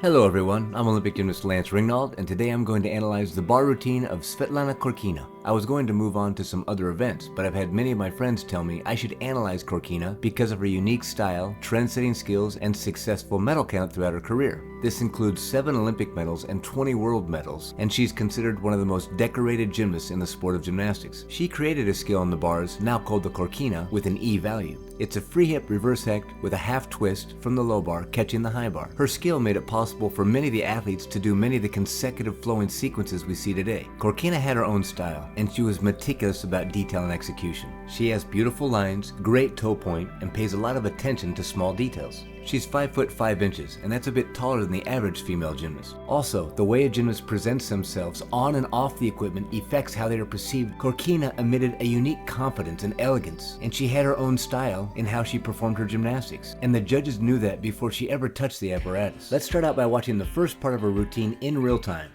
Hello everyone, I'm Olympic gymnast Lance Ringnald, and today I'm going to analyze the bar routine of Svetlana Khorkina. I was going to move on to some other events, but I've had many of my friends tell me I should analyze Khorkina because of her unique style, trend-setting skills, and successful medal count throughout her career. This includes 7 Olympic medals and 20 world medals, and she's considered one of the most decorated gymnasts in the sport of gymnastics. She created a skill on the bars, now called the Khorkina, with an E value. It's a free hip reverse hecht with a half twist from the low bar catching the high bar. Her skill made it possible for many of the athletes to do many of the consecutive flowing sequences we see today. Khorkina had her own style, and she was meticulous about detail and execution. She has beautiful lines, great toe point, and pays a lot of attention to small details. She's 5 foot 5 inches, and that's a bit taller than the average female gymnast. Also, the way a gymnast presents themselves on and off the equipment affects how they are perceived. Khorkina emitted a unique confidence and elegance, and she had her own style in how she performed her gymnastics, and the judges knew that before she ever touched the apparatus. Let's start out by watching the first part of her routine in real time.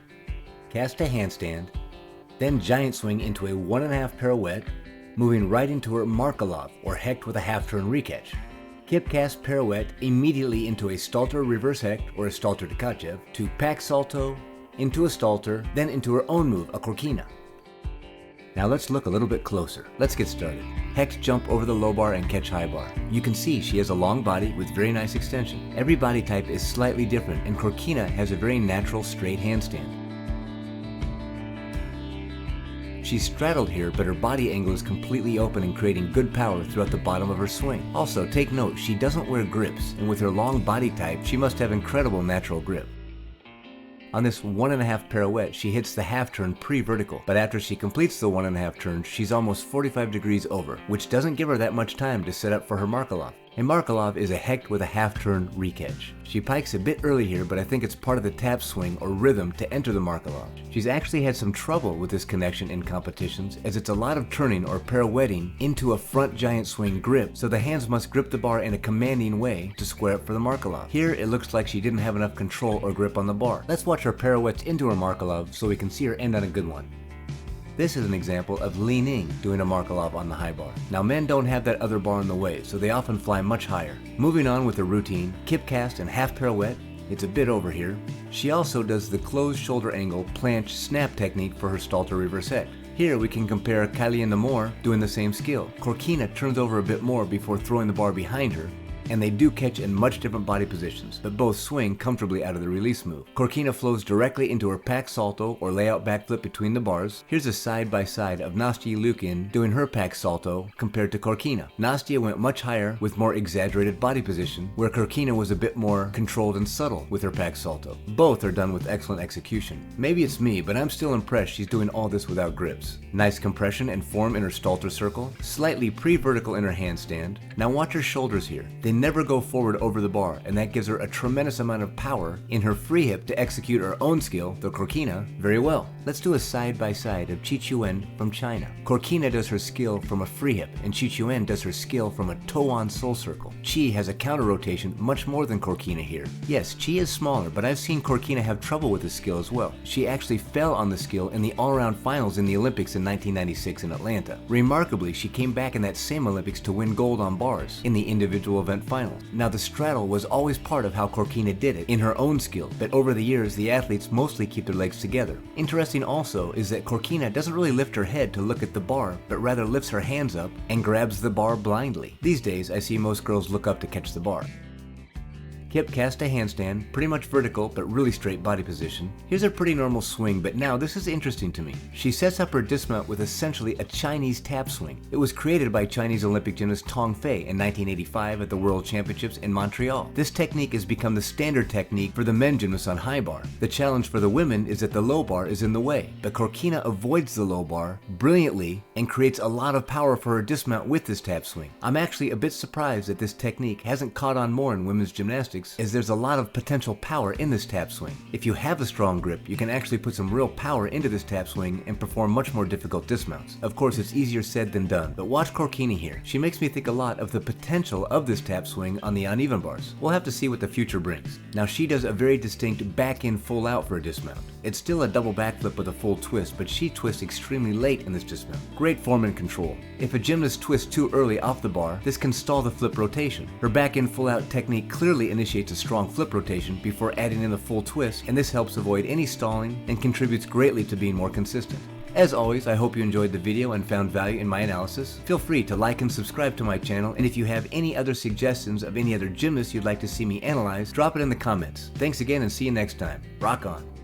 Cast a handstand, then giant swing into a 1.5 pirouette, moving right into her Markelov, or hecht with a half-turn recatch. Kip cast pirouette immediately into a Stalter reverse hecht or a Stalter Tkachev, to pack salto, into a Stalter, then into her own move, a Khorkina. Now let's look a little bit closer. Let's get started. Hecht jump over the low bar and catch high bar. You can see she has a long body with very nice extension. Every body type is slightly different, and Khorkina has a very natural straight handstand. She's straddled here, but her body angle is completely open and creating good power throughout the bottom of her swing. Also, take note, she doesn't wear grips, and with her long body type, she must have incredible natural grip. On this 1.5 pirouette, she hits the half turn pre-vertical, but after she completes the 1.5 turns, she's almost 45 degrees over, which doesn't give her that much time to set up for her Markelov. A Markelov is a hecht with a half-turn recatch. She pikes a bit early here, but I think it's part of the tap swing or rhythm to enter the Markelov. She's actually had some trouble with this connection in competitions, as it's a lot of turning or pirouetting into a front giant swing grip, so the hands must grip the bar in a commanding way to square up for the Markelov. Here, it looks like she didn't have enough control or grip on the bar. Let's watch her pirouettes into her Markelov so we can see her end on a good one. This is an example of leaning doing a Markelov on the high bar. Now, men don't have that other bar in the way, so they often fly much higher. Moving on with her routine, kip cast and half pirouette. It's a bit over here. She also does the closed shoulder angle planche snap technique for her Stalter reverse hecht. Here we can compare Kylie and Namor doing the same skill. Khorkina turns over a bit more before throwing the bar behind her, and they do catch in much different body positions, but both swing comfortably out of the release move. Khorkina flows directly into her pack salto or layout backflip between the bars. Here's a side-by-side of Nastya Lukin doing her pack salto compared to Khorkina. Nastya went much higher with more exaggerated body position, where Khorkina was a bit more controlled and subtle with her pack salto. Both are done with excellent execution. Maybe it's me, but I'm still impressed she's doing all this without grips. Nice compression and form in her Stalter circle, slightly pre-vertical in her handstand. Now watch her shoulders here. They never go forward over the bar, and that gives her a tremendous amount of power in her free hip to execute her own skill, the Khorkina, very well. Let's do a side-by-side of Chi Chuan from China. Khorkina does her skill from a free hip, and Chi Chuan does her skill from a toe-on soul circle. Chi has a counter rotation much more than Khorkina here. Yes, Chi is smaller, but I've seen Khorkina have trouble with this skill as well. She actually fell on the skill in the all-around finals in the Olympics in 1996 in Atlanta. Remarkably, she came back in that same Olympics to win gold on bars in the individual event finals. Now, the straddle was always part of how Khorkina did it in her own skill, but over the years, the athletes mostly keep their legs together. Interesting also is that Khorkina doesn't really lift her head to look at the bar, but rather lifts her hands up and grabs the bar blindly. These days, I see most girls look up to catch the bar. Kip cast a handstand, pretty much vertical but really straight body position. Here's a pretty normal swing, but now this is interesting to me. She sets up her dismount with essentially a Chinese tap swing. It was created by Chinese Olympic gymnast Tong Fei in 1985 at the World Championships in Montreal. This technique has become the standard technique for the men gymnasts on high bar. The challenge for the women is that the low bar is in the way, but Khorkina avoids the low bar brilliantly and creates a lot of power for her dismount with this tap swing. I'm actually a bit surprised that this technique hasn't caught on more in women's gymnastics, as there's a lot of potential power in this tap swing. If you have a strong grip, you can actually put some real power into this tap swing and perform much more difficult dismounts. Of course, it's easier said than done, but watch Khorkina here. She makes me think a lot of the potential of this tap swing on the uneven bars. We'll have to see what the future brings. Now, she does a very distinct back-in full out for a dismount. It's still a double backflip with a full twist, but she twists extremely late in this dismount. Great form and control. If a gymnast twists too early off the bar, this can stall the flip rotation. Her back-in full out technique clearly initiates initiates a strong flip rotation before adding in the full twist, and this helps avoid any stalling and contributes greatly to being more consistent. As always, I hope you enjoyed the video and found value in my analysis. Feel free to like and subscribe to my channel, and if you have any other suggestions of any other gymnasts you'd like to see me analyze, drop it in the comments. Thanks again and see you next time. Rock on!